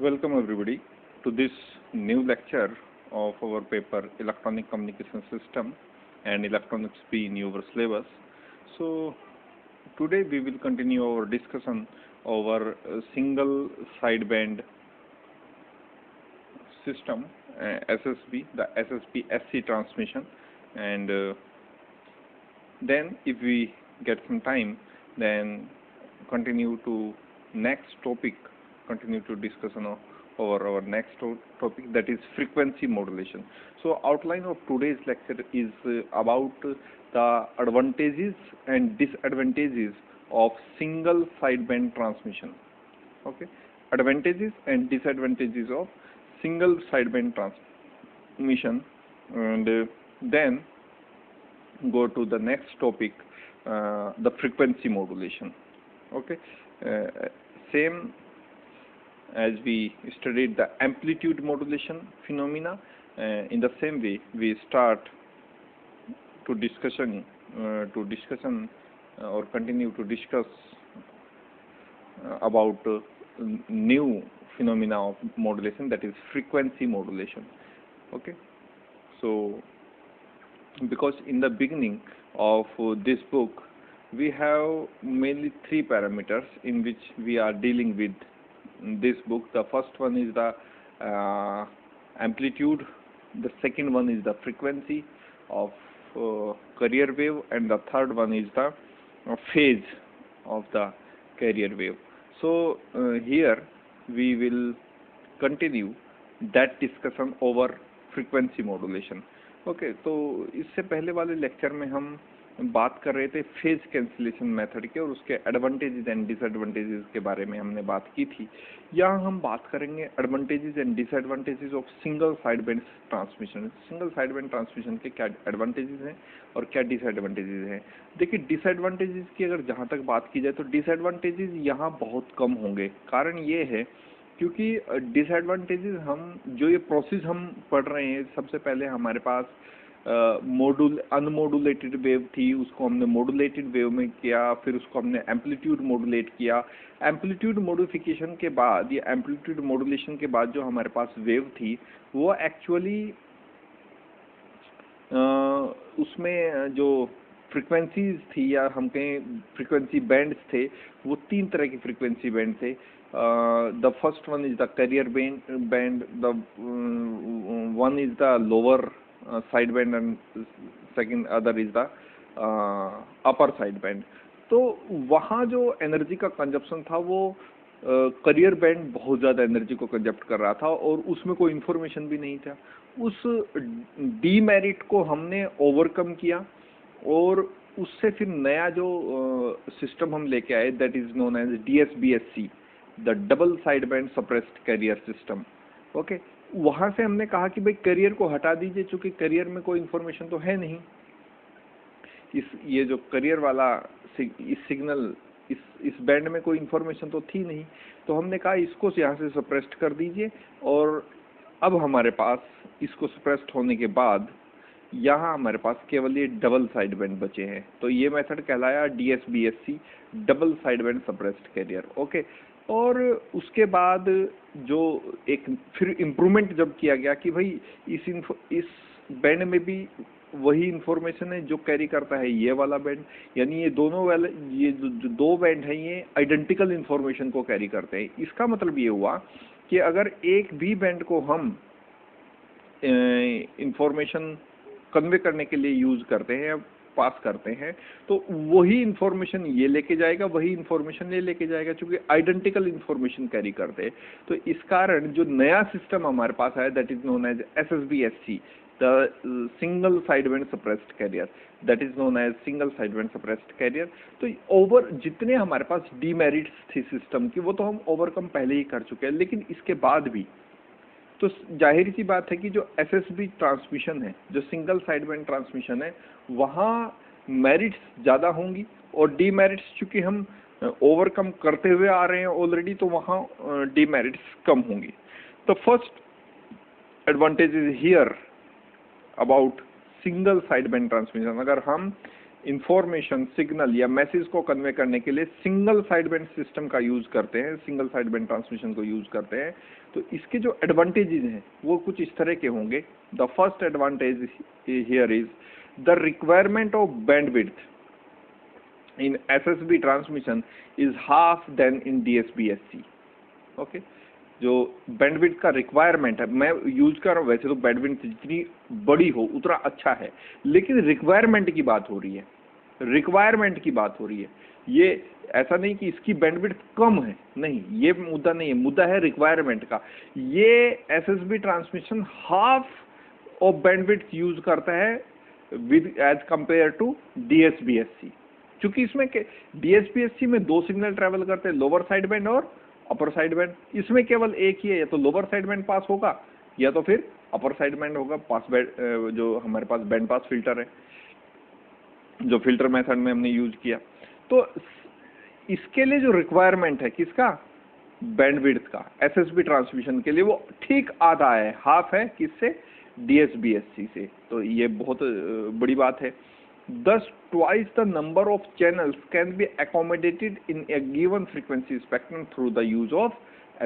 Welcome everybody to this new lecture of our paper Electronic Communication System and Electronics B in your syllabus. So today we will continue our discussion over single sideband system SSB, the SSB SC transmission, and then if we get some time, then continue to next topic, continue to discussion over our next topic, that is frequency modulation. So outline of today's lecture is about the advantages and disadvantages of single sideband transmission. Okay, advantages and disadvantages of single sideband transmission, and then go to the next topic, the frequency modulation. Okay, same as we studied the amplitude modulation phenomena, in the same way we start to discussion or continue to discuss about new phenomena of modulation, that is frequency modulation. Okay, so because in the beginning of this book we have mainly three parameters in which we are dealing with this book. The first one is the amplitude, the second one is the frequency of carrier wave, and the third one is the phase of the carrier wave. So here we will continue that discussion over frequency modulation. Okay, तो इससे पहले वाले lecture में हम बात कर रहे थे फेज कैंसिलेशन मेथड के और उसके एडवांटेजेस एंड डिसएडवांटेजेस के बारे में हमने बात की थी। यहाँ हम बात करेंगे advantages and disadvantages of single sideband transmission. Single sideband transmission के क्या एडवांटेजेस हैं और क्या डिसएडवांटेजेस हैं। देखिए, डिसएडवांटेजेस की अगर जहाँ तक बात की जाए तो डिसएडवांटेजेस यहाँ बहुत कम होंगे। कारण ये है क्योंकि डिसएडवांटेजेस हम जो ये प्रोसेस हम पढ़ रहे हैं, सबसे पहले हमारे पास अनमोडुलेटेड वेव थी, उसको हमने मॉडुलेटेड वेव में किया, फिर उसको हमने एम्पलीट्यूड मॉडुलेट किया। एम्पलीट्यूड मॉडिफिकेशन के बाद या एम्पलीट्यूड मॉडुलेशन के बाद जो हमारे पास वेव थी वो एक्चुअली उसमें जो फ्रिक्वेंसीज थी या हम कहें फ्रिक्वेंसी बैंड्स थे, वो तीन तरह की फ्रिक्वेंसी बैंड थे। The first one is the carrier band, the one is the lower sideband and second other is the upper sideband। तो वहाँ जो एनर्जी का कंजप्शन था वो करियर बैंड बहुत ज़्यादा एनर्जी को कंजप्ट कर रहा था और उसमें कोई इन्फॉर्मेशन भी नहीं था। उस डीमेरिट को हमने ओवरकम किया और उससे फिर नया जो सिस्टम हम लेके आए, that is known as DSBSC, the double sideband suppressed carrier system. Okay, वहाँ से हमने कहा कि भाई करियर को हटा दीजिए, चूंकि करियर में कोई इन्फॉर्मेशन तो है नहीं, ये जो करियर वाला इस सिग्नल इस बैंड में कोई इन्फॉर्मेशन तो थी नहीं, तो हमने कहा इसको यहाँ से सप्रेस्ड कर दीजिए। और अब हमारे पास इसको सप्रेस्ड होने के बाद यहाँ हमारे पास केवल ये डबल साइडबैंड बचे हैं, तो ये मेथड कहलाया DSBSC, double sideband suppressed career. Okay, और उसके बाद जो एक फिर इम्प्रूवमेंट जब किया गया कि भाई इस बैंड में भी वही इंफॉर्मेशन है जो कैरी करता है ये वाला बैंड, यानी ये दोनों वाले ये जो दो बैंड हैं ये आइडेंटिकल इंफॉर्मेशन को कैरी करते हैं। इसका मतलब ये हुआ कि अगर एक भी बैंड को हम इंफॉर्मेशन कन्वे करने के लिए यूज करते हैं, पास करते हैं, तो वही इंफॉर्मेशन ये लेके जाएगा, वही इंफॉर्मेशन ये लेके जाएगा, क्योंकि आइडेंटिकल इंफॉर्मेशन कैरी करते हैं। तो इस कारण जो नया सिस्टम हमारे पास है, that is known as SSBSC, the single sideband suppressed carrier, that is known as single sideband suppressed carrier. तो ओवर जितने हमारे पास डीमेरिट्स थी सिस्टम की वो तो हम ओवरकम पहले ही कर चुके हैं, लेकिन इसके बाद भी तो जाहिर सी बात है कि जो SSB ट्रांसमिशन है, जो सिंगल साइडबैंड ट्रांसमिशन है, वहाँ मेरिट्स ज़्यादा होंगी और डीमेरिट्स चूँकि हम ओवरकम करते हुए आ रहे हैं ऑलरेडी, तो वहाँ डीमेरिट्स कम होंगी। तो first advantage is here about single sideband transmission. अगर हम इंफॉर्मेशन, सिग्नल या मैसेज को कन्वे करने के लिए सिंगल साइड बैंड सिस्टम का यूज करते हैं, सिंगल साइड बैंड ट्रांसमिशन को यूज करते हैं। तो इसके जो एडवांटेजेस हैं वो कुछ इस तरह के होंगे। The first advantage here is the requirement of bandwidth in SSB transmission is half than in DSB-SC। Okay, जो बैंडविड्थ का रिक्वायरमेंट है, मैं यूज कर रहा हूँ, वैसे तो बैंडविड्थ जितनी बड़ी हो उतना अच्छा है, लेकिन रिक्वायरमेंट की बात हो रही है, रिक्वायरमेंट की बात हो रही है। ये ऐसा नहीं कि इसकी बैंडविड्थ कम है, नहीं, ये मुद्दा नहीं है, मुद्दा है रिक्वायरमेंट का। ये SSB transmission half of bandwidth use करता है with as compare to DSB-SC। क्योंकि इसमें DSB-SC में दो सिग्नल ट्रेवल करते हैं, लोअर साइड बैंड और अपर साइड बैंड। इसमें केवल एक ही है, या तो लोअर साइड बैंड पास होगा या तो फिर अपर साइड बैंड होगा। पास बैंड जो हमारे पास बैंड पास फिल्टर है, जो फिल्टर मेथड में हमने यूज किया, तो इसके लिए जो रिक्वायरमेंट है किसका, बैंडविड्थ का, SSB ट्रांसमिशन के लिए वो ठीक आधा है, हाफ है, किससे, DSB-SC से। तो ये बहुत बड़ी बात है। Thus, twice the number of channels can be accommodated in a given frequency spectrum through the use of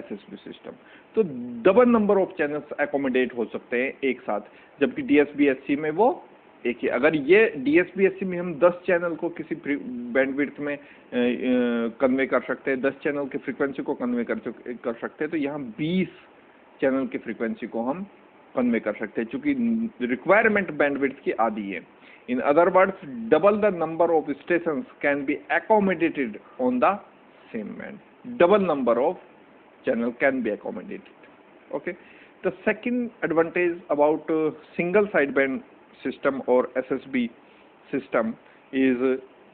SSB system। तो double number of channels accommodate हो सकते हैं एक साथ, जबकि DSB-SC में वो एक ही। अगर ये DSB-SC में हम 10 चैनल को किसी बैंडविड्थ में कन्वे कर सकते हैं, 10 चैनल की फ्रीक्वेंसी को कन्वे कर सकते हैं, तो यहाँ 20 चैनल की फ्रीक्वेंसी को हम कन्वे कर सकते हैं, क्योंकि रिक्वायरमेंट बैंडविड्थ की आधी है। In other words, double the number of stations can be accommodated on the same band. Double number of channel can be accommodated. Okay. The second advantage about single sideband system or SSB system is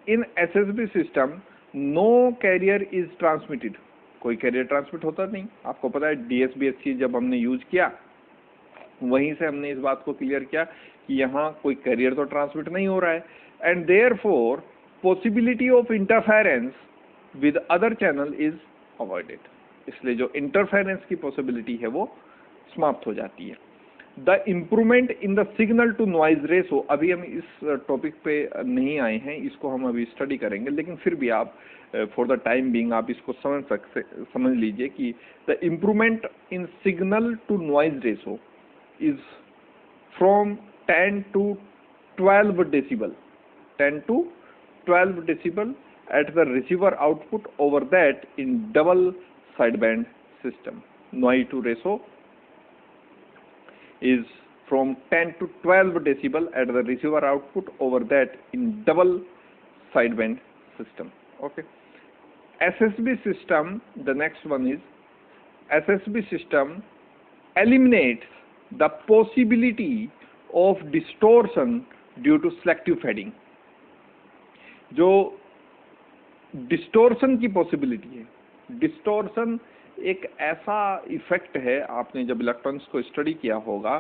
in SSB system no carrier is transmitted. कोई career transmit होता नहीं। आपको पता है DSB-SC जब हमने use किया वहीं से हमने इस बात को क्लियर किया कि यहाँ कोई कैरियर तो ट्रांसमिट नहीं हो रहा है, and therefore possibility of interference with other channel is avoided. इसलिए जो इंटरफेरेंस की पॉसिबिलिटी है वो समाप्त हो जाती है। The improvement in the signal to noise ratio, अभी हम इस टॉपिक पे नहीं आए हैं, इसको हम अभी स्टडी करेंगे, लेकिन फिर भी आप फॉर द टाइम बीइंग आप इसको समझ लीजिए कि the improvement in signal to noise ratio is from 10 to 12 decibel, 10 to 12 decibel at the receiver output, over that in double sideband system noise to ratio is from 10 to 12 decibel at the receiver output, over that in double sideband system। Okay, SSB system, the next one is SSB system eliminates the possibility of distortion due to selective fading। जो distortion की possibility है, distortion एक ऐसा effect है, आपने जब electronics को study किया होगा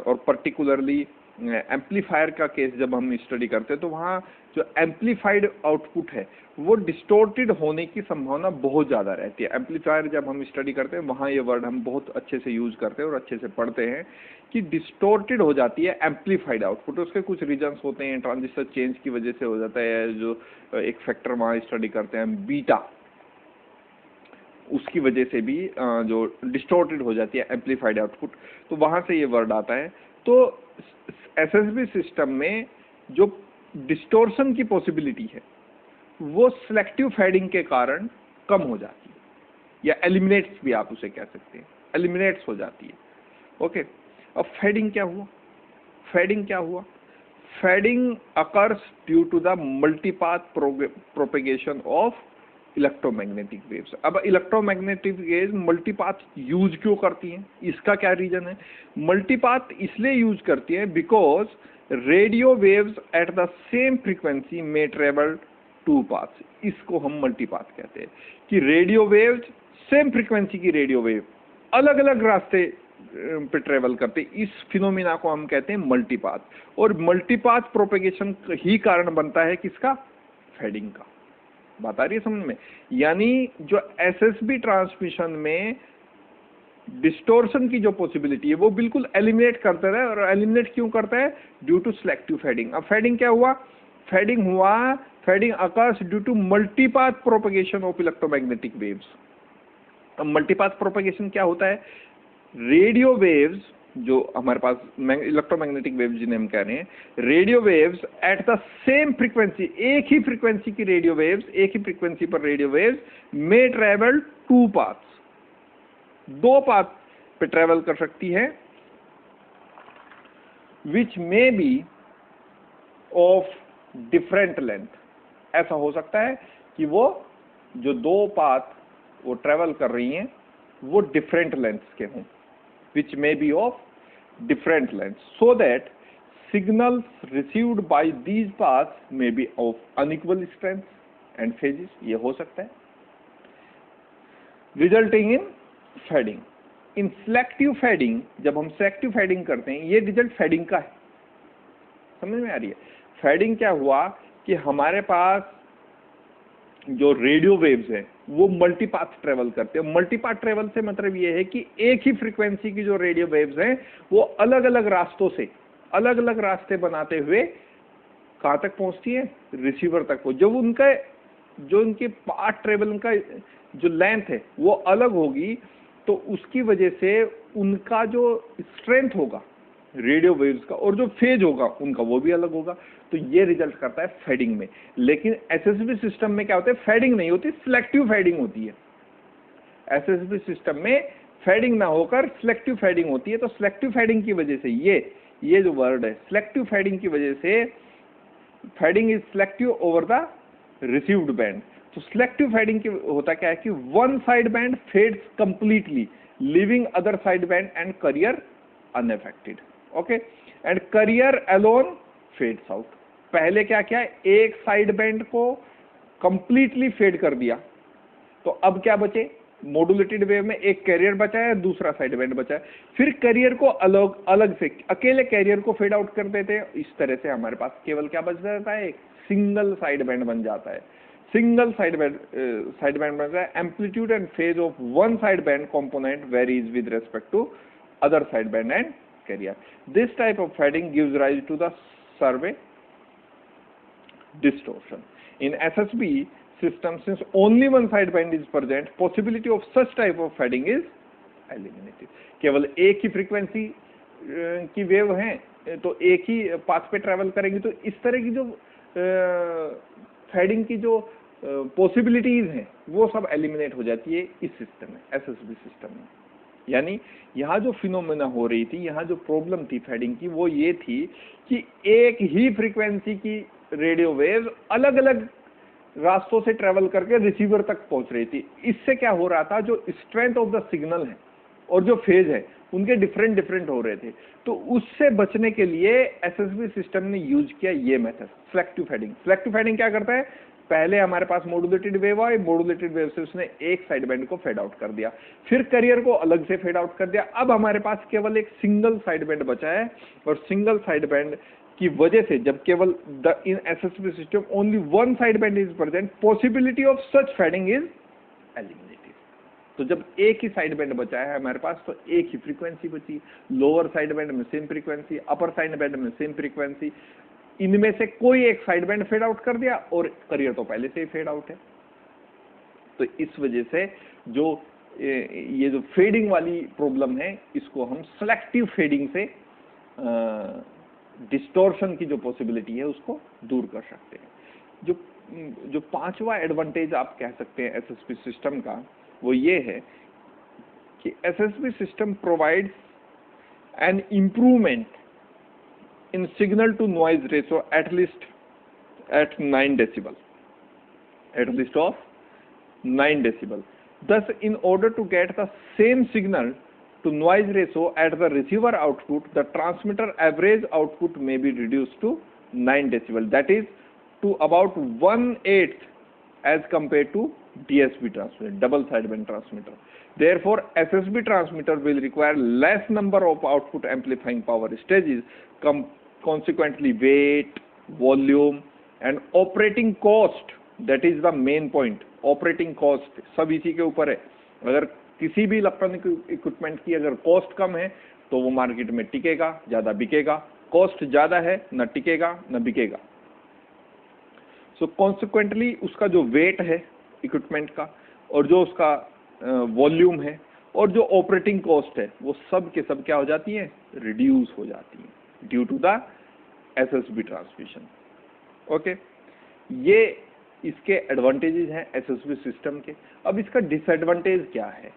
और पर्टिकुलरली एम्पलीफायर का केस जब हम स्टडी करते हैं, तो वहाँ जो एम्पलीफाइड आउटपुट है वो डिस्टोर्टेड होने की संभावना बहुत ज़्यादा रहती है। एम्पलीफायर जब हम स्टडी करते हैं वहाँ ये वर्ड हम बहुत अच्छे से यूज करते हैं और अच्छे से पढ़ते हैं कि डिस्टोर्टेड हो जाती है एम्पलीफाइड आउटपुट। उसके कुछ रीजन्स होते हैं, ट्रांजिस्टर चेंज की वजह से हो जाता है, जो एक फैक्टर वहाँ स्टडी करते हैं बीटा, उसकी वजह से भी जो डिस्टोर्टेड हो जाती है एम्पलीफाइड आउटपुट, तो वहाँ से ये वर्ड आता है। तो SSB सिस्टम में जो डिस्टोर्शन की पॉसिबिलिटी है वो सिलेक्टिव फेडिंग के कारण कम हो जाती है, या एलिमिनेट्स भी आप उसे कह सकते हैं, एलिमिनेट्स हो जाती है। ओके, अब फेडिंग क्या हुआ, फेडिंग क्या हुआ, fading occurs due to the multipath propagation of electromagnetic waves. अब इलेक्ट्रोमैग्नेटिक वेव्स मल्टीपाथ यूज क्यों करती हैं, इसका क्या रीजन है? मल्टीपाथ इसलिए यूज करती हैं because radio waves at the same frequency में ट्रेवल टू पाथ्स। इसको हम मल्टीपाथ कहते हैं कि रेडियो वेव्स सेम फ्रीक्वेंसी की रेडियो वेव अलग अलग रास्ते पे ट्रेवल करते, इस फिनोमिना को हम कहते हैं मल्टीपाथ। और मल्टीपाथ प्रोपेगेशन ही कारण बनता है किसका, फेडिंग का। बात आ रही है समझ में? यानी जो SSB ट्रांसमिशन में डिस्टोर्शन की जो पॉसिबिलिटी है वो बिल्कुल एलिमिनेट करता है। और एलिमिनेट क्यों करता है? Due to selective fading. अब फेडिंग क्या हुआ? Fading occurs due to multipath propagation of electromagnetic waves. अब मल्टीपाथ प्रोपगेशन क्या होता है? रेडियो वेव्स जो हमारे पास इलेक्ट्रोमैग्नेटिक वेव्स जिन्हें हम कह रहे हैं, radio waves at the same frequency, एक ही फ्रीक्वेंसी की रेडियो वेव्स, एक ही फ्रीक्वेंसी पर radio waves may travel two paths, दो पाथ पे ट्रेवल कर सकती है, which may be of different length. ऐसा हो सकता है कि वो जो दो पाथ वो ट्रेवल कर रही हैं वो डिफरेंट लेंथ्स के हों, which may be of different lengths, so that signals received by these paths may be of unequal strength and phases। ये हो सकता है, resulting in fading। in selective fading, जब हम selective fading करते हैं, ये रिजल्ट फेडिंग का है। समझ में आ रही है? फेडिंग क्या हुआ कि हमारे पास जो रेडियो वेव्स हैं वो मल्टीपाथ ट्रेवल करते हैं। मल्टीपाथ ट्रेवल से मतलब ये है कि एक ही फ्रीक्वेंसी की जो रेडियो वेव्स हैं वो अलग अलग रास्तों से, अलग अलग रास्ते बनाते हुए कहां तक पहुंचती है? रिसीवर तक। वो जब उनका जो उनके पाथ ट्रेवल का जो लेंथ है वो अलग होगी, तो उसकी वजह से उनका जो स्ट्रेंथ होगा रेडियो वेव्स का और जो फेज होगा उनका वो भी अलग होगा। तो ये रिजल्ट करता है फेडिंग में। लेकिन एसएसबी सिस्टम में क्या होता है? फेडिंग नहीं होती, सिलेक्टिव फेडिंग होती है। एसएसबी सिस्टम में फेडिंग ना होकर सिलेक्टिव फेडिंग होती है। तो सिलेक्टिव फेडिंग की वजह से ये जो वर्ड है, सिलेक्टिव फेडिंग की वजह से, fading is selective over the received band. तो सिलेक्टिव फेडिंग की होता क्या है कि one side band fades completely, leaving other side band and carrier unaffected. Okay, and carrier alone fades out. पहले क्या किया? एक साइड बैंड को कंप्लीटली फेड कर दिया, तो अब क्या बचे? मॉड्यूलेटेड वेव में एक कैरियर बचा है, दूसरा साइड बैंड बचा है। फिर कैरियर को अलग अलग से, अकेले कैरियर को फेड आउट कर देते हैं। इस तरह से हमारे पास केवल क्या बच जाता है? एक सिंगल साइड बैंड बन जाता है। सिंगल साइड बैंड बन जाता है। Amplitude and phase of one side band component varies with respect to other side band and carrier। This type of fading gives rise to the survey distortion। In SSB system, since only one side band is present, possibility of such type of fading is eliminated। केवल एक ही frequency की wave है तो एक ही path पे travel करेंगे, तो इस तरह की जो फेडिंग की जो पॉसिबिलिटीज हैं वो सब एलिमिनेट हो जाती है इस सिस्टम में, एसएसबी सिस्टम में। यानी यहाँ जो फिनोमेना हो रही थी, यहाँ जो प्रॉब्लम थी फेडिंग की, वो ये थी कि एक ही फ्रीक्वेंसी की रेडियो वेव्स अलग अलग रास्तों से ट्रेवल करके रिसीवर तक पहुंच रही थी। इससे क्या हो रहा था? जो स्ट्रेंथ ऑफ द सिग्नल है और जो फेज है उनके डिफरेंट हो रहे थे। तो उससे बचने के लिए एसएसबी सिस्टम ने यूज किया ये method, selective fading. Selective fading क्या करता है? पहले हमारे पास मॉड्यूलेटेड वेव आई, मॉड्यूलेटेड वेव से उसने एक साइड बैंड को फेड आउट कर दिया, फिर कैरियर को अलग से फेड आउट कर दिया। अब हमारे पास केवल एक सिंगल साइड बैंड बचा है, और सिंगल साइड बैंड की वजह से जब केवल in SSB system only one side band is present, possibility of such fading is eliminated. तो जब एक ही साइड बैंड बचा है हमारे पास, तो एक ही फ्रीक्वेंसी बची। लोअर साइड बैंड में same frequency, upper side band में सेम फ्रीक्वेंसी। इनमें से कोई एक साइड बैंड फेड आउट कर दिया और कैरियर तो पहले से ही फेड आउट है। तो इस वजह से जो ये जो फेडिंग वाली प्रॉब्लम है, इसको हम सिलेक्टिव फेडिंग से डिस्टॉर्शन की जो पॉसिबिलिटी है उसको दूर कर सकते हैं। जो पांचवा एडवांटेज आप कह सकते हैं एसएसबी सिस्टम का, वो ये है कि SSB system provides an improvement in signal to noise ratio at least at 9 decibel, at least of 9 decibel। Thus, in order to get the same signal to noise ratio at the receiver output, the transmitter average output may be reduced to 9 decibel, that is to about 1/8 as compared to DSB transmitter, double sideband transmitter। Therefore, SSB transmitter will require less number of output amplifying power stages, consequently weight, volume and operating cost, that is the main point। operating cost सब इसी के ऊपर है। अगर किसी भी electronic equipment की अगर कॉस्ट कम है तो वो मार्केट में टिकेगा, ज़्यादा बिकेगा। कॉस्ट ज़्यादा है, न टिकेगा न बिकेगा। सो कॉन्सिक्वेंटली उसका जो वेट है इक्विपमेंट का, और जो उसका वॉल्यूम है, और जो ऑपरेटिंग कॉस्ट है, वो सब के सब क्या हो जाती है, रिड्यूस हो जाती है due to the SSB transmission. Okay, ये इसके एडवांटेजेस हैं एसएसबी सिस्टम के। अब इसका डिसएडवांटेज क्या है,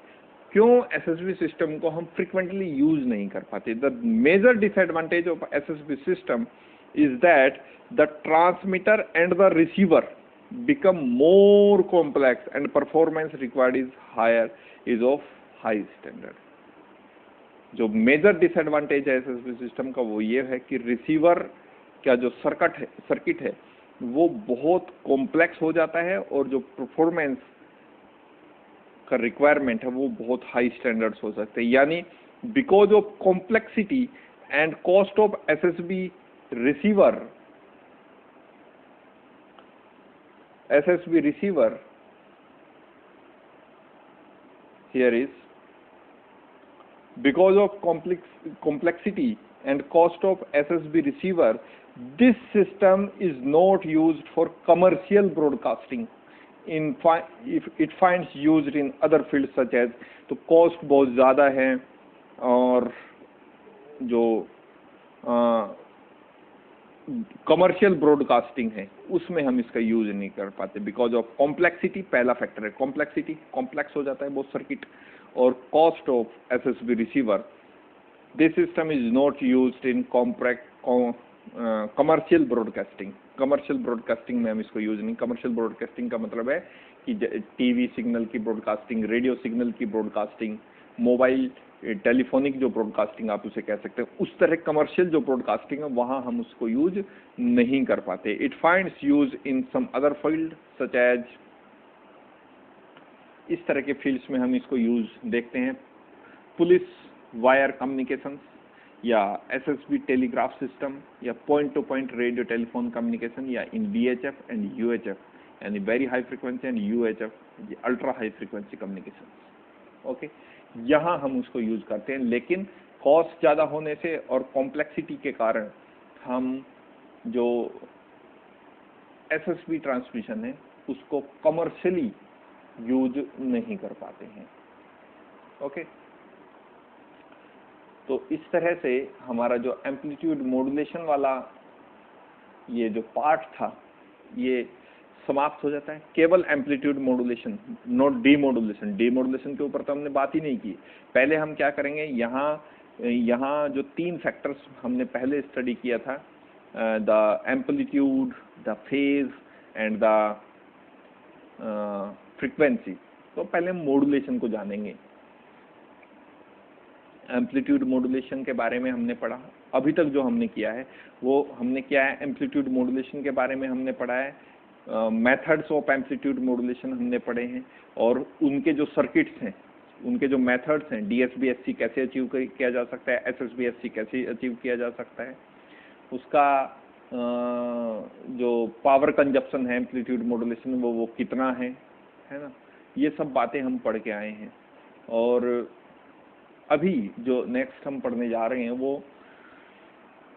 क्यों एसएसबी सिस्टम को हम फ्रिक्वेंटली यूज नहीं कर पाते? The major disadvantage of SSB system is that the transmitter and the receiver become more complex and performance required is higher, is of high standard। जो मेजर डिसएडवांटेज है SSB system का वो ये है कि रिसीवर का जो सर्किट है वो बहुत कॉम्प्लेक्स हो जाता है, और जो परफॉर्मेंस का रिक्वायरमेंट है वो बहुत हाई स्टैंडर्ड्स हो सकते हैं। यानी because of complexity and cost of SSB receiver, SSB receiver here is because of complexity and cost of SSB receiver, this system is not used for commercial broadcasting if it finds used in other fields such as, तो cost बहुत ज़्यादा है, और जो commercial broadcasting है उसमें हम इसका यूज नहीं कर पाते बिकॉज ऑफ कॉम्प्लेक्सिटी। पहला फैक्टर है कॉम्प्लेक्सिटी, कॉम्प्लेक्स हो जाता है बहुत सर्किट, और cost of SSB receiver. This system is not used in commercial broadcasting. Commercial broadcasting में हम इसको यूज नहीं। कमर्शियल ब्रॉडकास्टिंग का मतलब है कि टीवी सिग्नल की ब्रॉडकास्टिंग, रेडियो सिग्नल की ब्रॉडकास्टिंग, मोबाइल टेलीफोनिक जो ब्रॉडकास्टिंग आप उसे कह सकते हैं, उस तरह कमर्शियल जो ब्रॉडकास्टिंग है वहां हम उसको यूज नहीं कर पाते। It finds use in some other field such as, इस तरह के फील्ड्स में हम इसको यूज देखते हैं। पुलिस वायर कम्युनिकेशंस, या एसएसबी टेलीग्राफ सिस्टम, या point two point radio telephone communication, या इन बीएचएफ एंड यूएचएफ, यानी very high frequency, and UHF ultra high frequency communication. Okay, यहाँ हम उसको यूज करते हैं, लेकिन कॉस्ट ज़्यादा होने से और कॉम्प्लेक्सिटी के कारण हम जो एसएसबी ट्रांसमिशन है उसको कमर्शियली यूज नहीं कर पाते हैं। ओके, तो इस तरह से हमारा जो एम्पलीट्यूड मॉड्यूलेशन वाला ये जो पार्ट था ये समाप्त हो जाता है। केवल amplitude modulation, not demodulation. Demodulation के ऊपर तो हमने बात ही नहीं की। पहले हम क्या करेंगे, यहाँ जो 3 फैक्टर्स हमने पहले स्टडी किया था, the amplitude, the phase and the frequency, तो पहले मॉड्यूलेशन को जानेंगे। एम्पलीट्यूड मॉड्यूलेशन के बारे में हमने पढ़ा। अभी तक जो हमने किया है वो हमने किया है एम्पलीट्यूड मॉड्यूलेशन के बारे में हमने पढ़ा है, मेथड्स ऑफ एम्पलीट्यूड मॉड्यूलेशन हमने पढ़े हैं, और उनके जो सर्किट्स हैं, उनके जो मेथड्स हैं, डीएसबीएससी कैसे अचीव किया जा सकता है, एसएसबीएससी कैसे अचीव किया जा सकता है, उसका जो पावर कंजप्शन है एम्पलीट्यूड मॉड्यूलेशन वो कितना है ना, ये सब बातें हम पढ़ के आए हैं। और अभी जो नेक्स्ट हम पढ़ने जा रहे हैं वो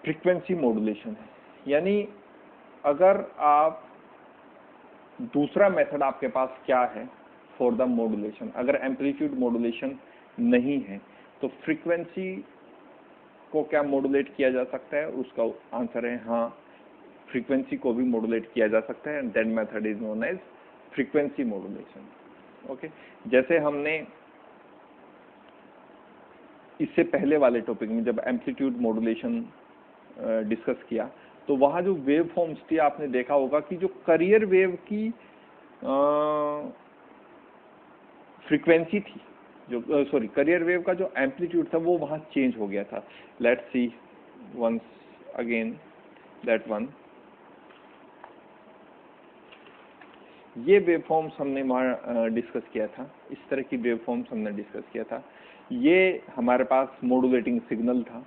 फ्रीक्वेंसी मॉड्यूलेशन है। यानी अगर आप दूसरा मेथड आपके पास क्या है फॉर द मॉड्यूलेशन, अगर एम्पलीट्यूड मॉड्यूलेशन नहीं है तो फ्रीक्वेंसी को क्या मॉड्यूलेट किया जा सकता है, उसका आंसर है हाँ, फ्रीक्वेंसी को भी मॉड्यूलेट किया जा सकता है, and that method is known as frequency modulation. Okay, जैसे हमने इससे पहले वाले टॉपिक में जब एम्पलीट्यूड मॉड्यूलेशन डिस्कस किया तो वहाँ जो वेव फॉर्म्स थी आपने देखा होगा कि जो कैरियर वेव की फ्रीक्वेंसी थी, जो सॉरी कैरियर वेव का जो एम्पलीट्यूड था वो वहाँ चेंज हो गया था। Let's see once again that one. ये वेव फॉर्म्स हमने वहाँ डिस्कस किया था, इस तरह की वेव फॉर्म्स हमने डिस्कस किया था। ये हमारे पास मॉड्यूलेटिंग सिग्नल था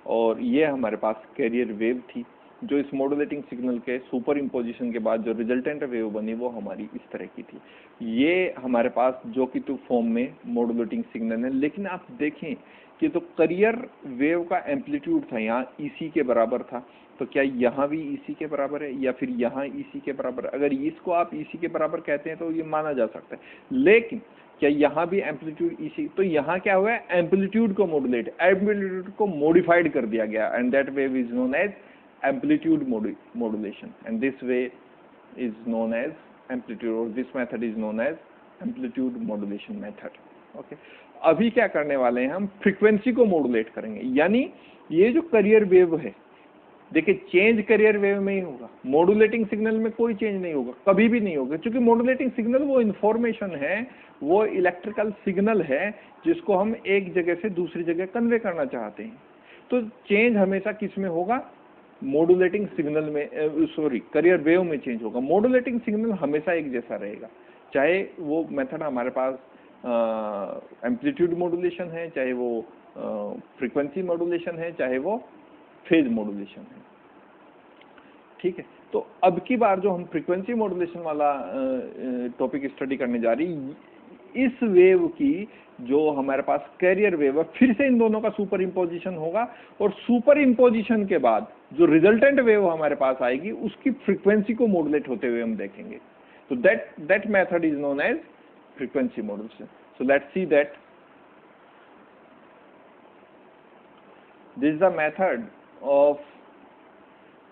और ये हमारे पास कैरियर वेव थी। जो इस मॉड्यूलेटिंग सिग्नल के सुपर इम्पोजिशन के बाद जो रिजल्टेंट वेव बनी वो हमारी इस तरह की थी। ये हमारे पास जो कि टू फॉर्म में मॉड्यूलेटिंग सिग्नल है। लेकिन आप देखें कि तो करियर वेव का एम्पलीट्यूड था यहाँ ईसी के बराबर था, तो क्या यहाँ भी ईसी के बराबर है या फिर यहाँ ईसी के बराबर है? अगर इसको आप ईसी के बराबर कहते हैं तो ये माना जा सकता है। लेकिन क्या यहाँ भी एम्पलीट्यूड ईसी, तो यहाँ क्या हुआ है, एम्पलीट्यूड को एम्पलीट्यूड को मॉडिफाइड कर दिया गया, and that wave is known as amplitude modulation, and this way is known as amplitude, or this method is known as amplitude modulation method. Okay, अभी क्या करने वाले हैं हम, फ्रीक्वेंसी को मॉड्यूलेट करेंगे। यानी ये जो करियर वेव है, देखिए चेंज करियर वेव में ही होगा, मॉड्यूलेटिंग सिग्नल में कोई चेंज नहीं होगा, कभी भी नहीं होगा, क्योंकि मॉड्यूलेटिंग सिग्नल वो इंफॉर्मेशन है, वो इलेक्ट्रिकल सिग्नल है जिसको हम एक जगह से दूसरी जगह कन्वे करना चाहते हैं। तो चेंज हमेशा किस में होगा, मॉड्यूलेटिंग सिग्नल में, सॉरी करियर वेव में चेंज होगा। मॉड्यूलेटिंग सिग्नल हमेशा एक जैसा रहेगा, चाहे वो मेथड हमारे पास एम्पलीट्यूड मॉड्यूलेशन है, चाहे वो फ्रीक्वेंसी मॉड्यूलेशन है, चाहे वो फेज मॉड्यूलेशन है। ठीक है, तो अब की बार जो हम फ्रीक्वेंसी मॉड्यूलेशन वाला टॉपिक स्टडी करने जा रही, इस वेव की जो हमारे पास कैरियर वेव है, फिर से इन दोनों का सुपर इम्पोजिशन होगा, और सुपर इम्पोजिशन के बाद जो रिजल्टेंट वेव हमारे पास आएगी उसकी फ्रीक्वेंसी को मॉड्यूलेट होते हुए हम देखेंगे। तो that method is known as frequency modulation. So let's see that this is the method of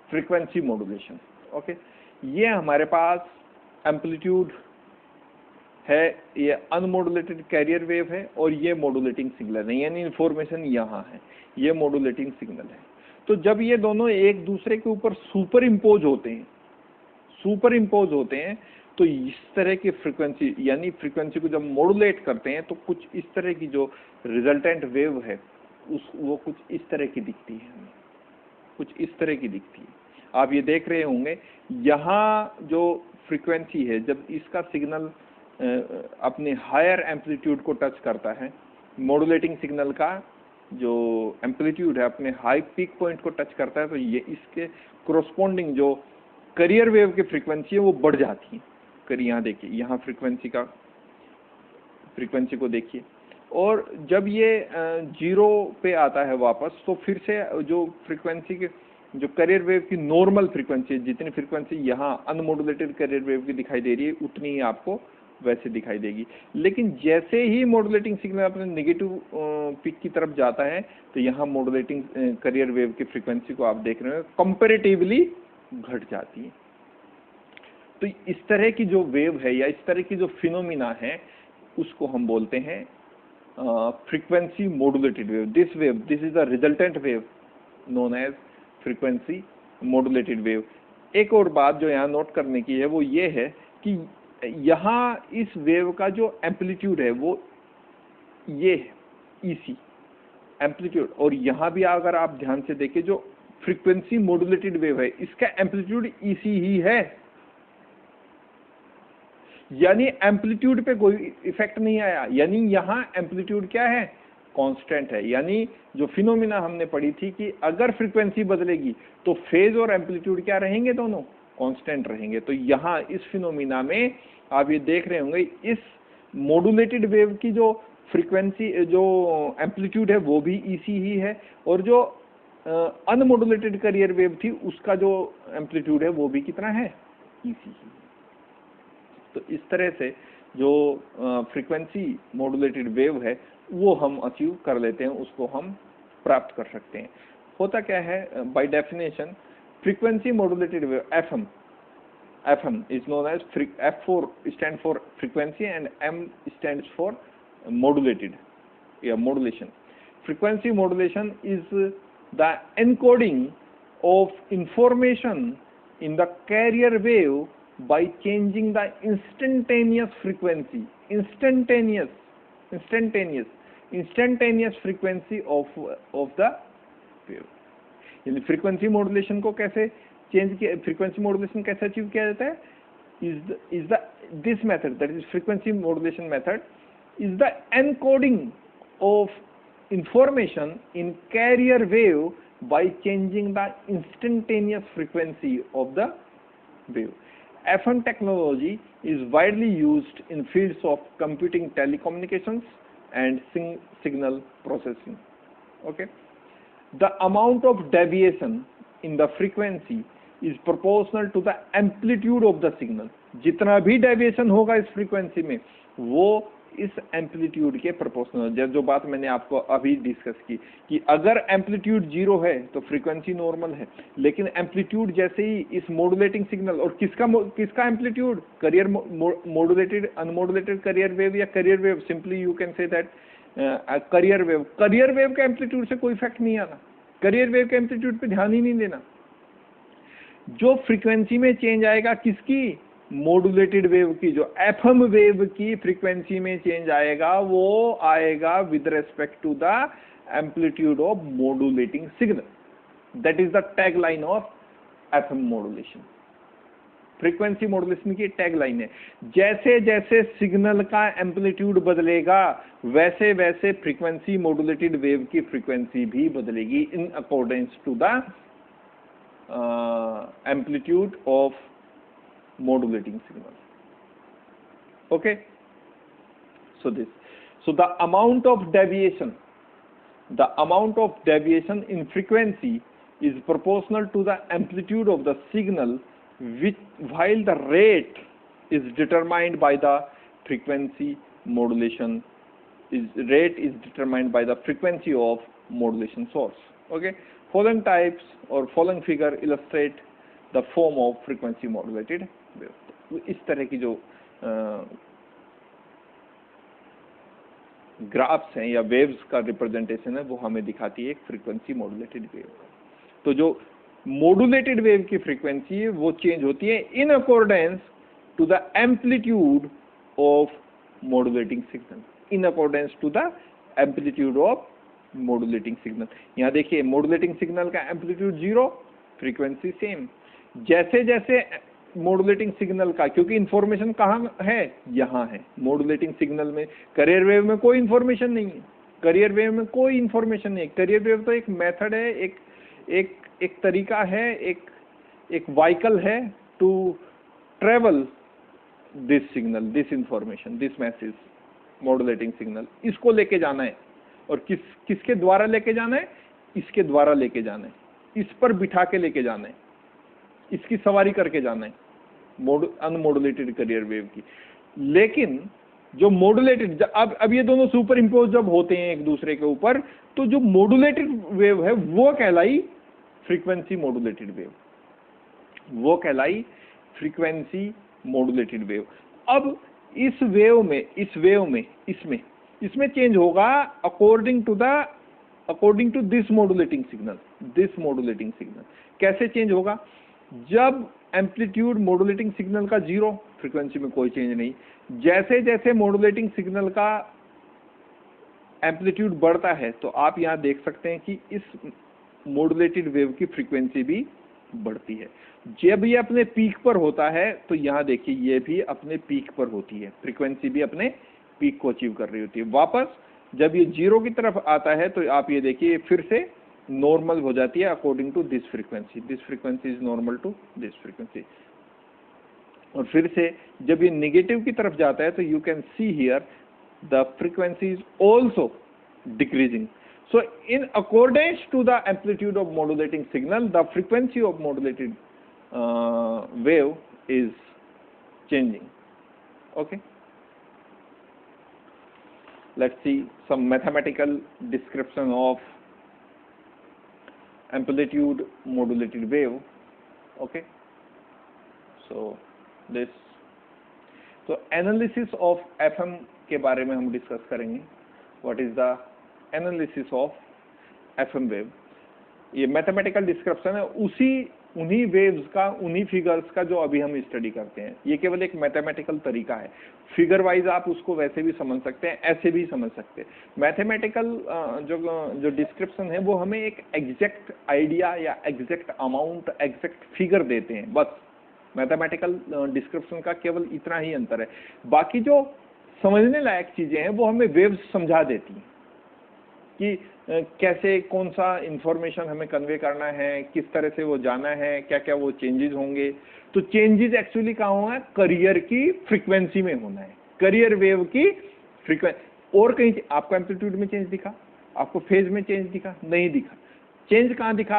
frequency modulation. Okay, ये हमारे पास एम्पलीट्यूड है, ये अनमॉड्यूलेटेड कैरियर वेव है, और ये मॉड्यूलेटिंग सिग्नल है, यानी इन्फॉर्मेशन यहाँ है, ये मॉड्यूलेटिंग सिग्नल है। तो जब ये दोनों एक दूसरे के ऊपर सुपर इम्पोज होते हैं, तो इस तरह की फ्रीक्वेंसी, यानी फ्रीक्वेंसी को जब मॉड्यूलेट करते हैं तो कुछ इस तरह की जो रिजल्टेंट वेव है वो कुछ इस तरह की दिखती है, हमें कुछ इस तरह की दिखती है। आप ये देख रहे होंगे यहाँ जो फ्रीक्वेंसी है, जब इसका सिग्नल अपने हायर एम्पलीट्यूड को टच करता है, मॉड्यूलेटिंग सिग्नल का जो एम्पलीट्यूड है अपने हाई पीक पॉइंट को टच करता है, तो ये इसके कोरोस्पोंडिंग जो करियर वेव की फ्रीक्वेंसी है वो बढ़ जाती है। करिए यहाँ देखिए, यहाँ फ्रीक्वेंसी को देखिए, और जब ये 0 पे आता है वापस, तो फिर से जो फ्रीक्वेंसी के जो करियर वेव की नॉर्मल फ्रीक्वेंसी, जितनी फ्रीक्वेंसी यहाँ अनमॉड्यूलेटेड करियर वेव की दिखाई दे रही है उतनी ही आपको वैसे दिखाई देगी। लेकिन जैसे ही मॉड्यूलेटिंग सिग्नल अपने नेगेटिव पीक की तरफ जाता है, तो यहाँ मॉड्यूलेटिंग करियर वेव की फ्रीक्वेंसी को आप देख रहे हो कंपैरेटिवली घट जाती है। तो इस तरह की जो वेव है या इस तरह की जो फिनोमिना है उसको हम बोलते हैं frequency modulated wave. This is the resultant wave known as frequency modulated wave. एक और बात जो यहाँ नोट करने की है वो ये है कि यहाँ इस वेव का जो एम्पलीट्यूड है वो ये है ईसी एम्पलीट्यूड, और यहाँ भी अगर आप ध्यान से देखें जो फ्रीक्वेंसी मॉड्यूलेटेड वेव है इसका एम्पलीट्यूड ईसी ही है, यानी एम्पलीट्यूड पे कोई इफेक्ट नहीं आया, यानी यहाँ एम्पलीट्यूड क्या है, कांस्टेंट है। यानी जो फिनोमिना हमने पढ़ी थी कि अगर फ्रीक्वेंसी बदलेगी तो फेज और एम्पलीट्यूड क्या रहेंगे, दोनों कांस्टेंट रहेंगे। तो यहाँ इस फिनोमिना में आप ये देख रहे होंगे इस मॉड्यूलेटेड वेव की जो फ्रीक्वेंसी जो एम्पलीट्यूड है वो भी ईसी ही है, और जो अनमॉड्यूलेटेड करियर वेव थी उसका जो एम्पलीट्यूड है वो भी कितना है, ईसी ही। तो इस तरह से जो फ्रीक्वेंसी मॉड्यूलेटेड वेव है वो हम अचीव कर लेते हैं, उसको हम प्राप्त कर सकते हैं। होता क्या है, by definition frequency modulated wave FM is known as F4 stands for frequency and M stands for modulated, modulation. Frequency modulation is the encoding of information in the carrier wave by changing the instantaneous frequency, instantaneous frequency of the wave। यानी frequency modulation को कैसे change किया, frequency modulation कैसे achieve किया जाता है, this method, that is frequency modulation method is the encoding of information in carrier wave by changing the instantaneous frequency of the wave. FM technology is widely used in fields of computing, telecommunications, and signal processing. Okay, the amount of deviation in the frequency is proportional to the amplitude of the signal. जितना भी deviation होगा इस frequency में वो इस amplitude के proportional, जो बात मैंने आपको अभी डिस्कस की कि अगर एम्पलीट्यूड 0 है तो फ्रीक्वेंसी नॉर्मल है, लेकिन एम्पलीट्यूड जैसे ही इस मॉड्यूलेटिंग सिग्नल, और किसका amplitude, carrier modulated, unmodulated carrier wave या carrier wave, simply you can say that carrier wave का एम्पलीट्यूड से कोई इफेक्ट नहीं आना, करियर वेव के एम्पलीट्यूड पे ध्यान ही नहीं देना। जो फ्रीक्वेंसी में चेंज आएगा किसकी, मॉड्यूलेटेड वेव की, जो एफएम वेव की फ्रीक्वेंसी में चेंज आएगा वो आएगा with respect to the amplitude of modulating signal. That is the tag line of FM modulation. Frequency modulation की टैग लाइन है, जैसे जैसे सिग्नल का एम्पलीट्यूड बदलेगा वैसे वैसे फ्रीक्वेंसी मॉड्यूलेटेड वेव की फ्रीक्वेंसी भी बदलेगी in accordance to the amplitude of modulating signal. Okay, so the amount of deviation in frequency is proportional to the amplitude of the signal, while the rate is determined by the frequency modulation rate is determined by the frequency of modulation source. Okay, following types or following figure illustrate the form of frequency modulated wave. इस तरह की जो graphs हैं या waves का representation है वो हमें दिखाती है एक फ्रीक्वेंसी मॉड्यूलेटेड वेव। तो जो मॉड्यूलेटेड वेव की फ्रीक्वेंसी है वो चेंज होती है in accordance to the amplitude of modulating signal, in accordance to the amplitude of modulating signal. यहाँ देखिए मॉड्यूलेटिंग सिग्नल का एम्पलीट्यूड 0, फ्रीक्वेंसी सेम। जैसे जैसे मॉड्यूलेटिंग सिग्नल का, क्योंकि इंफॉर्मेशन कहाँ है, यहाँ है मॉड्यूलेटिंग सिग्नल में। करियर वेव में कोई इंफॉर्मेशन नहीं है, करियर वेव में कोई इंफॉर्मेशन नहीं है। करियर वेव तो एक मेथड है, एक तरीका है, एक व्हीकल है to travel this signal, this information, this message, modulating signal. इसको लेके जाना है, और किसके द्वारा लेके जाना है, इसके द्वारा लेके जाना है, इस पर बिठा के लेके जाना है, इसकी सवारी करके जाना है अनमॉड्यूलेटेड करियर वेव की। लेकिन जो मॉड्यूलेटेड, अब ये दोनों सुपर इम्पोज जब होते हैं एक दूसरे के ऊपर, तो जो मॉड्यूलेटेड वेव है वो कहलाई फ्रीक्वेंसी मॉड्यूलेटेड वेव, वो कहलाई फ्रीक्वेंसी मॉड्यूलेटेड वेव। अब इसमें चेंज होगा according to this modulating signal. कैसे चेंज होगा, जब एम्पलीट्यूड मॉड्यूलेटिंग सिग्नल का 0, फ्रीक्वेंसी में कोई चेंज नहीं। जैसे जैसे मॉड्यूलेटिंग सिग्नल का एम्पलीट्यूड बढ़ता है तो आप यहां देख सकते हैं कि इस मॉड्यूलेटेड वेव की फ्रीक्वेंसी भी बढ़ती है। जब ये अपने पीक पर होता है तो यहाँ देखिए ये भी अपने पीक पर होती है, फ्रीक्वेंसी भी अपने पीक को अचीव कर रही होती है। वापस जब ये 0 की तरफ आता है तो आप ये देखिए फिर से नॉर्मल हो जाती है according to this frequency is normal to this frequency. और फिर से जब ये नेगेटिव की तरफ जाता है तो you can see here the frequency is also decreasing. So in accordance to the amplitude of modulating signal, the frequency of modulated wave is changing. Okay. Let's see some mathematical description of amplitude modulated wave. Okay. So analysis of FM के बारे में हम discuss करेंगे। What is the analysis of FM wave? ये mathematical description है उन्हीं waves का, उन्हीं फिगर्स का जो अभी हम स्टडी करते हैं। ये केवल एक मैथमेटिकल तरीका है, फिगर वाइज आप उसको वैसे भी समझ सकते हैं, ऐसे भी समझ सकते हैं। मैथमेटिकल जो डिस्क्रिप्शन है वो हमें एक एग्जैक्ट आइडिया या एग्जैक्ट अमाउंट, एग्जैक्ट फिगर देते हैं, बस। मैथमेटिकल डिस्क्रिप्शन का केवल इतना ही अंतर है। बाकी जो समझने लायक चीजें हैं वो हमें वेव्स समझा देती हैं। कि कैसे कौन सा इंफॉर्मेशन हमें कन्वे करना है, किस तरह से वो जाना है, क्या क्या वो चेंजेस होंगे। तो चेंजेस एक्चुअली कहाँ होना है, कैरियर की फ्रीक्वेंसी में होना है, कैरियर वेव की फ्रीक्वेंसी। और कहीं आपको एम्पलीट्यूड में चेंज दिखा, आपको फेज में चेंज दिखा? नहीं दिखा। चेंज कहाँ दिखा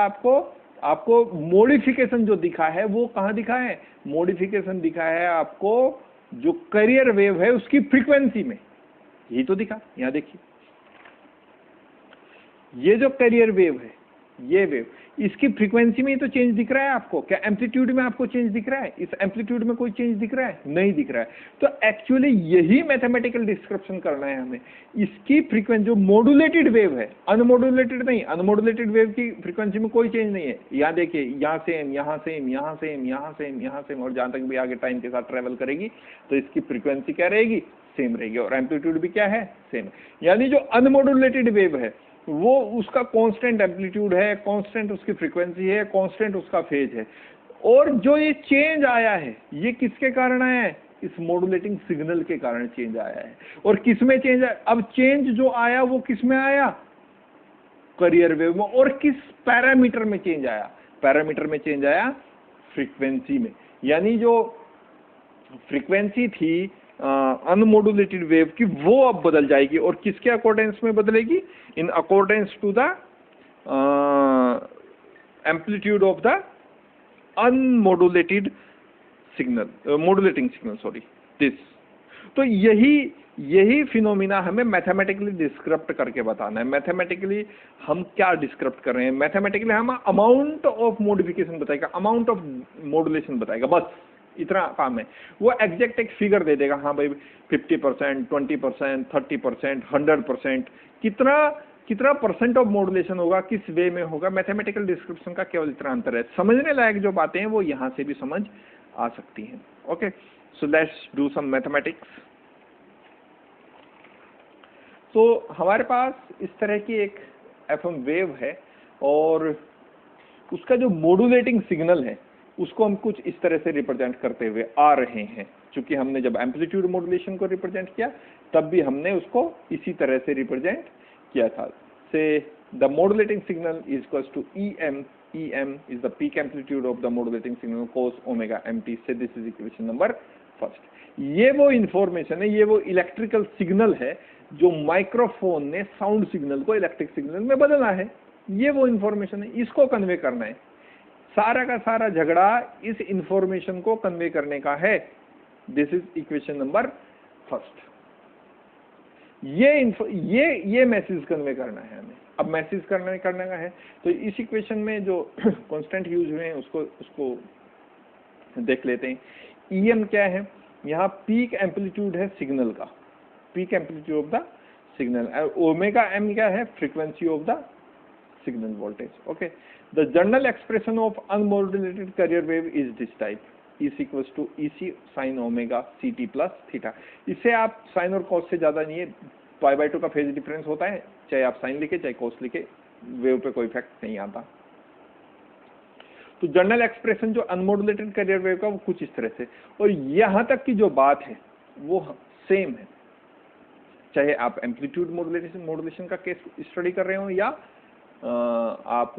आपको मॉडिफिकेशन जो दिखा है वो कहाँ दिखा है, मॉडिफिकेशन दिखा है आपको जो कैरियर वेव है उसकी फ्रीक्वेंसी में, यही तो दिखा। यहां देखिए, ये जो कैरियर वेव है, ये वेव, इसकी फ्रीक्वेंसी में ही तो चेंज दिख रहा है आपको। क्या एम्पलीट्यूड में आपको चेंज दिख रहा है? इस एम्पलीट्यूड में कोई चेंज दिख रहा है? नहीं दिख रहा है। तो एक्चुअली यही मैथमेटिकल डिस्क्रिप्शन करना है हमें। इसकी फ्रीक्वेंसी जो मॉड्यूलेटेड वेव है, अनमॉड्यूलेटेड नहीं, अनमॉड्यूलेटेड वेव की फ्रीक्वेंसी में कोई चेंज नहीं है। यहाँ देखिए, यहाँ सेम, यहाँ सेम, यहाँ सेम, यहाँ सेम, यहाँ सेम, और जहां तक भी आगे टाइम के साथ ट्रेवल करेगी तो इसकी फ्रीक्वेंसी क्या रहेगी, सेम रहेगी, और एम्पलीट्यूड भी क्या है, सेम। यानी जो अनमॉड्यूलेटेड वेव है वो उसका कांस्टेंट एम्पलीट्यूड है, कांस्टेंट उसकी फ्रीक्वेंसी है, कांस्टेंट उसका फेज है। और जो ये चेंज आया है ये किसके कारण आया है, इस मॉड्यूलेटिंग सिग्नल के कारण चेंज आया है। और किस में चेंज आया, अब चेंज जो आया वो किस में आया, कैरियर वेव में। और किस पैरामीटर में चेंज आया, पैरामीटर में चेंज आया फ्रीक्वेंसी में। यानी जो फ्रीक्वेंसी थी अनमॉड्यूलेटेड वेव की वो अब बदल जाएगी, और किसके अकॉर्डेंस में बदलेगी, in accordance to the amplitude of the unmodulated signal, modulating signal, sorry, this. तो यही फिनोमिना हमें मैथमेटिकली डिस्क्रिप्ट करके बताना है। मैथमेटिकली हम क्या डिस्क्रिप्ट कर रहे हैं, मैथमेटिकली हम अमाउंट ऑफ मॉडिफिकेशन बताएगा, अमाउंट ऑफ मॉड्यूलेशन बताएगा, बस इतना काम है। वो एग्जैक्ट एक फिगर दे देगा, हाँ भाई 50%, 20%, 30%, 100%, कितना परसेंट ऑफ मॉड्यूलेशन होगा, किस वे में होगा। मैथमेटिकल डिस्क्रिप्शन का केवल इतना अंतर है। समझने लायक जो बातें हैं वो यहाँ से भी समझ आ सकती हैं। Okay, so let's do some mathematics. तो हमारे पास इस तरह की एक एफएम वेव है, और उसका जो मॉड्यूलेटिंग सिग्नल है उसको हम कुछ इस तरह से रिप्रेजेंट करते हुए आ रहे हैं। क्योंकि हमने जब एम्पलीट्यूड मॉड्यूलेशन को रिप्रेजेंट किया तब भी हमने उसको इसी तरह से रिप्रेजेंट किया था। Say the modulating signal is equals to EM is the peak amplitude of the modulating signal cos omega mt। से this is equation number first. ये वो इंफॉर्मेशन है, ये वो इलेक्ट्रिकल सिग्नल है जो माइक्रोफोन ने साउंड सिग्नल को इलेक्ट्रिक सिग्नल में बदलना है। ये वो इंफॉर्मेशन है, इसको कन्वे करना है। सारा का सारा झगड़ा इस इंफॉर्मेशन को कन्वे करने का है। This is equation number first. ये मैसेज कन्वे करना है हमें। अब मैसेज करने का है तो इस इक्वेशन में जो कांस्टेंट यूज हुए हैं उसको देख लेते हैं। EM क्या है, यहाँ पीक एम्पलीट्यूड है सिग्नल का, peak amplitude of the signal. Omega M क्या है, frequency of the signal voltage. Okay, the general expression of unmodulated carrier wave is this type, is equals to EC sine omega CT plus theta. इससे आप sign और cos से ज्यादा नहीं है, π/2 का फेज डिफरेंस होता है, चाहे आप साइन लिखे चाहे कॉस लिखे, वेव पे कोई इफेक्ट नहीं आता। तो जनरल एक्सप्रेशन जो अनमॉड्यूलेटेड कैरियर वेव का वो कुछ इस तरह से, और यहां तक की जो बात है वो सेम है, चाहे आप एम्पलीट्यूड मॉड्यूलेशन का केस स्टडी कर रहे हो या आप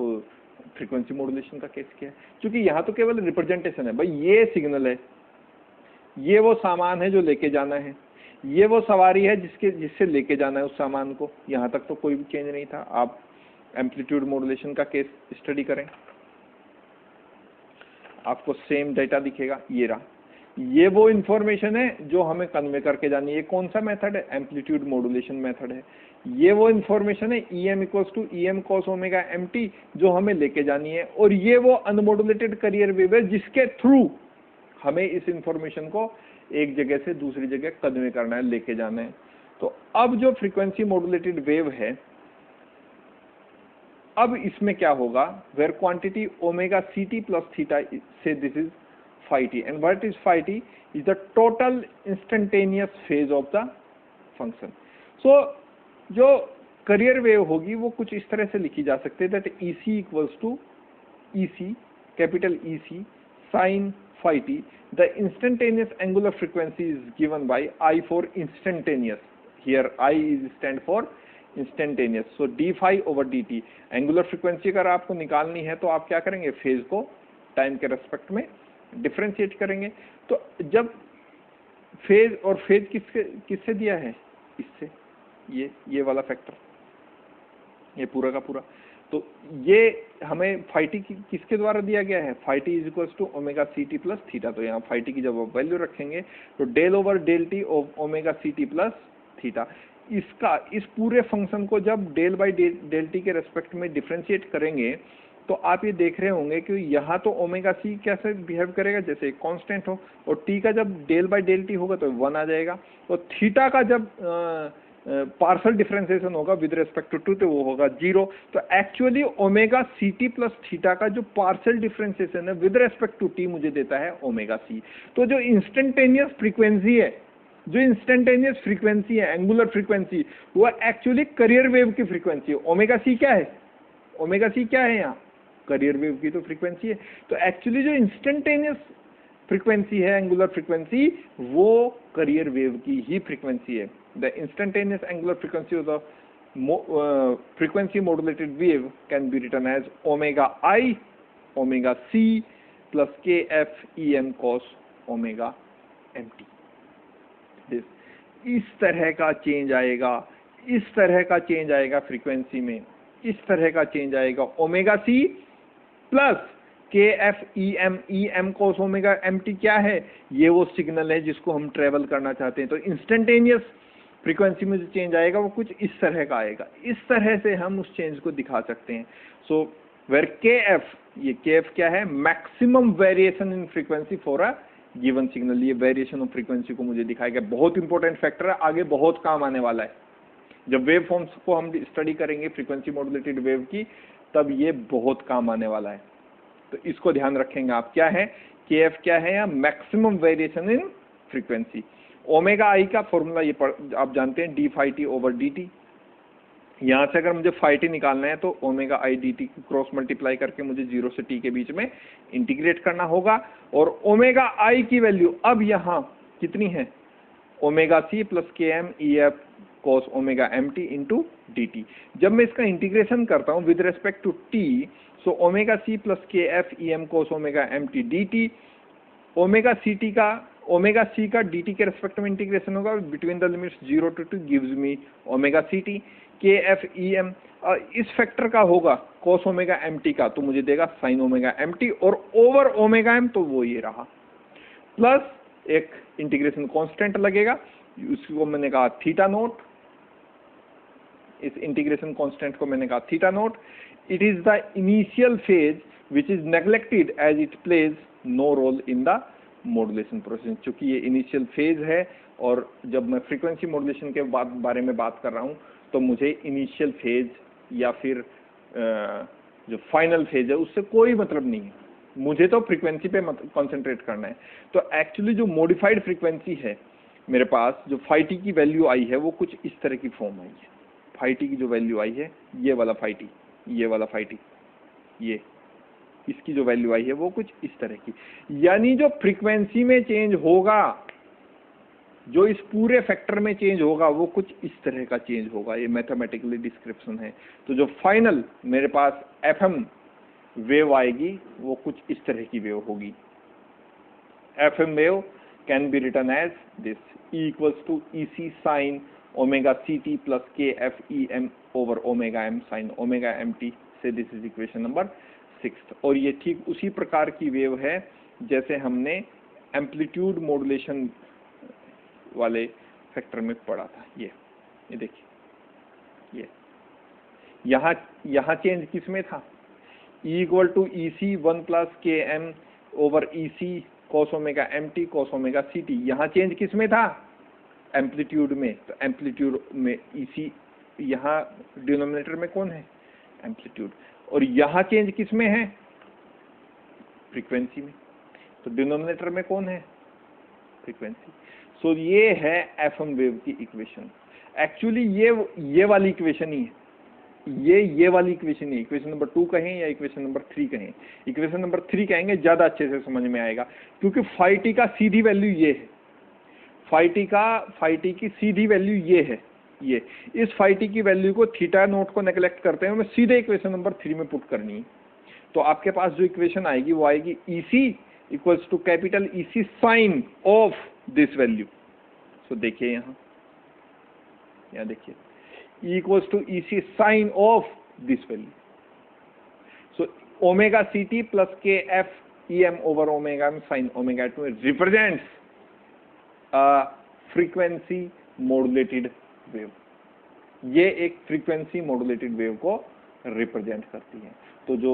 फ्रीक्वेंसी मॉड्यूलेशन का केस किया है। क्योंकि यहाँ तो केवल रिप्रेजेंटेशन है, भाई ये सिग्नल है, ये वो सामान है जो लेके जाना है, ये वो सवारी है जिससे लेके जाना है उस सामान को। यहाँ तक तो कोई भी चेंज नहीं था। आप एम्पलीट्यूड मॉड्यूलेशन का केस स्टडी करें, आपको सेम डेटा दिखेगा। ये रहा, ये वो इंफॉर्मेशन है जो हमें कन्वे करके जानी है। ये कौन सा मेथड है, एम्पलीट्यूड मॉड्यूलेशन मेथड है। ये वो इंफॉर्मेशन है EM equals to EM cos omega MT जो हमें लेके जानी है। और ये वो अनमॉड्यूलेटेड कैरियर वेव है जिसके थ्रू हमें इस इंफॉर्मेशन को एक जगह से दूसरी जगह कन्वे करना है, लेके जाना है। तो अब जो फ्रीक्वेंसी मॉड्यूलेटेड वेव है, अब इसमें क्या होगा, where quantity omega CT plus theta say this is phi t, and what is phi t is the total instantaneous phase of the function। so जो कैरियर वेव होगी वो कुछ इस तरह से लिखी जा सकती है, that EC equals to EC capital EC sine phi t। the instantaneous angular frequency is given by I for instantaneous, here I is stand for instantaneous. So d phi over d t, angular frequency अगर आपको निकालनी है तो आप क्या करेंगे, phase को time के रेस्पेक्ट में डिफ्रेंशिएट करेंगे। तो जब फेज, और फेज किससे दिया है, इससे, ये वाला फैक्टर, ये पूरा का पूरा। तो ये हमें फाई टी किसके द्वारा दिया गया है, phi t is equal to omega C t plus theta. तो यहाँ फाई टी की जब आप वैल्यू रखेंगे तो del over del t omega सी टी प्लस थीटा। इसका, इस पूरे फंक्शन को जब डेल बाई डेल टी के रेस्पेक्ट में डिफ्रेंशिएट करेंगे तो आप ये देख रहे होंगे कि यहाँ तो ओमेगा सी कैसे बिहेव करेगा, जैसे एक कांस्टेंट हो, और टी का जब डेल बाई डेल टी होगा तो 1 आ जाएगा, और थीटा का जब पार्शियल डिफरेंशिएशन होगा विद रेस्पेक्ट टू टू तो वो होगा 0। तो एक्चुअली ओमेगा सी टी प्लस थीटा का जो पार्शियल डिफरेंशिएशन है विद रेस्पेक्ट टू टी मुझे देता है ओमेगा सी। तो जो इंस्टेंटेनियस फ्रीक्वेंसी है, जो इंस्टेंटेनियस फ्रीक्वेंसी है, एंगुलर फ्रीक्वेंसी, वो एक्चुअली करियर वेव की फ्रीक्वेंसी है। ओमेगा सी क्या है, ओमेगा सी क्या है, यहाँ करियर वेव की तो फ्रीक्वेंसी है। तो एक्चुअली जो इंस्टेंटेनियस फ्रीक्वेंसी है, एंगुलर फ्रीक्वेंसी, वो करियर वेव की ही फ्रीक्वेंसी है। The instantaneous angular frequency of the frequency modulated wave can be written as omega I omega c plus kf em cos omega mt। इस तरह का change आएगा, इस तरह का चेंज आएगा फ्रीक्वेंसी में, इस तरह का चेंज आएगा। ओमेगा सी प्लस के F E m cos omega M t क्या है, ये वो सिग्नल है जिसको हम ट्रेवल करना चाहते हैं। तो इंस्टेंटेनियस फ्रीक्वेंसी में जो चेंज आएगा वो कुछ इस तरह का आएगा। इस तरह से हम उस चेंज को दिखा सकते हैं। सो वेर के एफ, ये के एफ क्या है, maximum variation in frequency for a given signal. ये वेरिएशन ऑफ फ्रीक्वेंसी को मुझे दिखाएगा, बहुत इंपॉर्टेंट फैक्टर है, आगे बहुत काम आने वाला है। जब वेव फॉर्म्स को हम स्टडी करेंगे फ्रीक्वेंसी मॉड्यूलेटेड वेव की, तब ये बहुत काम आने वाला है। तो इसको ध्यान रखेंगे आप। क्या है के एफ, क्या है या maximum variation in frequency. Omega i का फॉर्मूला ये आप जानते हैं, d phi t over d t. यहाँ से अगर मुझे फाई टी निकालना है तो ओमेगा आई डी टी को क्रॉस मल्टीप्लाई करके मुझे 0 से टी के बीच में इंटीग्रेट करना होगा। और ओमेगा आई की वैल्यू अब यहाँ कितनी है, ओमेगा सी plus K M E F cos omega M T into D T. जब मैं इसका इंटीग्रेशन करता हूँ with respect to T, so omega C plus के F E M cos omega M T D T, omega सी T का, omega C का D T के respect में इंटीग्रेशन होगा between the limits 0 to 2 gives me omega C T. K F E M इस factor का होगा cos omega M T का, तो मुझे देगा साइन ओमेगा एम टी, और ओवर ओमेगा एम तो वो ये रहा, प्लस एक इंटीग्रेशन कांस्टेंट लगेगा, उसको मैंने कहा थीटा नोट। इस इंटीग्रेशन कांस्टेंट को मैंने कहा theta naught. It is the initial phase which is neglected as it plays no role in the modulation process. चूंकि ये इनिशियल फेज है, और जब मैं फ्रीक्वेंसी मॉड्यूलेशन के बारे में बात कर रहा हूँ तो मुझे इनिशियल फेज या फिर जो फाइनल फेज है उससे कोई मतलब नहीं है, मुझे तो फ्रीक्वेंसी पे कंसंट्रेट करना है। तो एक्चुअली जो मॉडिफाइड फ्रीक्वेंसी है मेरे पास, जो फाई टी की वैल्यू आई है वो कुछ इस तरह की फॉर्म आई है। फाई टी की जो वैल्यू आई है, ये वाला फाई टी, ये वाला फाई टी, ये इसकी जो वैल्यू आई है वो कुछ इस तरह की। यानी जो फ्रीक्वेंसी में चेंज होगा, जो इस पूरे फैक्टर में चेंज होगा, वो कुछ इस तरह का चेंज होगा। ये मैथमेटिकली डिस्क्रिप्शन है। तो जो फाइनल मेरे पास एफएम वेव आएगी वो कुछ इस तरह की वेव होगी। FM wave can be written as this, E equals to EC sine omega CT plus KFEM over omega M sine omega MT से। This is equation number 6। और ये ठीक उसी प्रकार की वेव है जैसे हमने एम्पलीट्यूड मॉड्यूलेशन वाले फैक्टर में पढ़ा था। ये देखिए, ये यहाँ चेंज किस में था, E equal to EC 1 plus KM over EC cos omega MT cos omega CT। यहाँ चेंज किस में था, एम्पलीट्यूड में। तो एम्पलीट्यूड में EC, यहाँ डिनोमिनेटर में कौन है, एम्पलीट्यूड। और यहाँ चेंज किस में है, फ्रीक्वेंसी में। तो डिनोमिनेटर में कौन है, फ्रीक्वेंसी। सो ये है एफएम वेव की इक्वेशन। एक्चुअली ये वाली इक्वेशन ही है, ये वाली इक्वेशन ही, इक्वेशन नंबर 2 कहें या इक्वेशन नंबर 3 कहें। इक्वेशन नंबर 3 कहेंगे, ज्यादा अच्छे से समझ में आएगा, क्योंकि फाई टी का सीधी वैल्यू ये है, फाई टी की सीधी वैल्यू ये है। ये इस फाई टी की वैल्यू को थीटा नोट को नेग्लेक्ट करते हैं, हमें सीधे इक्वेशन नंबर 3 में पुट करनी है। तो आपके पास जो इक्वेशन आएगी वो आएगी EC equals to capital EC sine of this value. So देखिए यहाँ देखिए E equals to EC sine of this value. So omega CT plus KF EM over omega sine omega 2 represents frequency modulated wave. ये एक frequency modulated wave को represent करती है। तो जो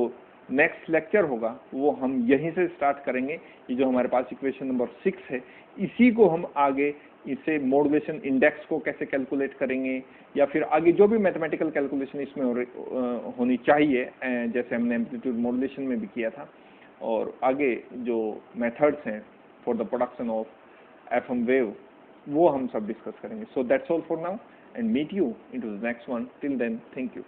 नेक्स्ट लेक्चर होगा वो हम यहीं से स्टार्ट करेंगे। ये जो हमारे पास इक्वेशन नंबर 6 है, इसी को हम आगे इसे मॉड्यूलेशन इंडेक्स को कैसे कैलकुलेट करेंगे, या फिर आगे जो भी मैथमेटिकल कैलकुलेशन इसमें होनी चाहिए, जैसे हमने एम्पलीट्यूड मॉड्यूलेशन में भी किया था, और आगे जो मेथड्स हैं for the production of FM wave, वो हम सब डिस्कस करेंगे। So that's all for now and meet you into the next one. Till then, thank you.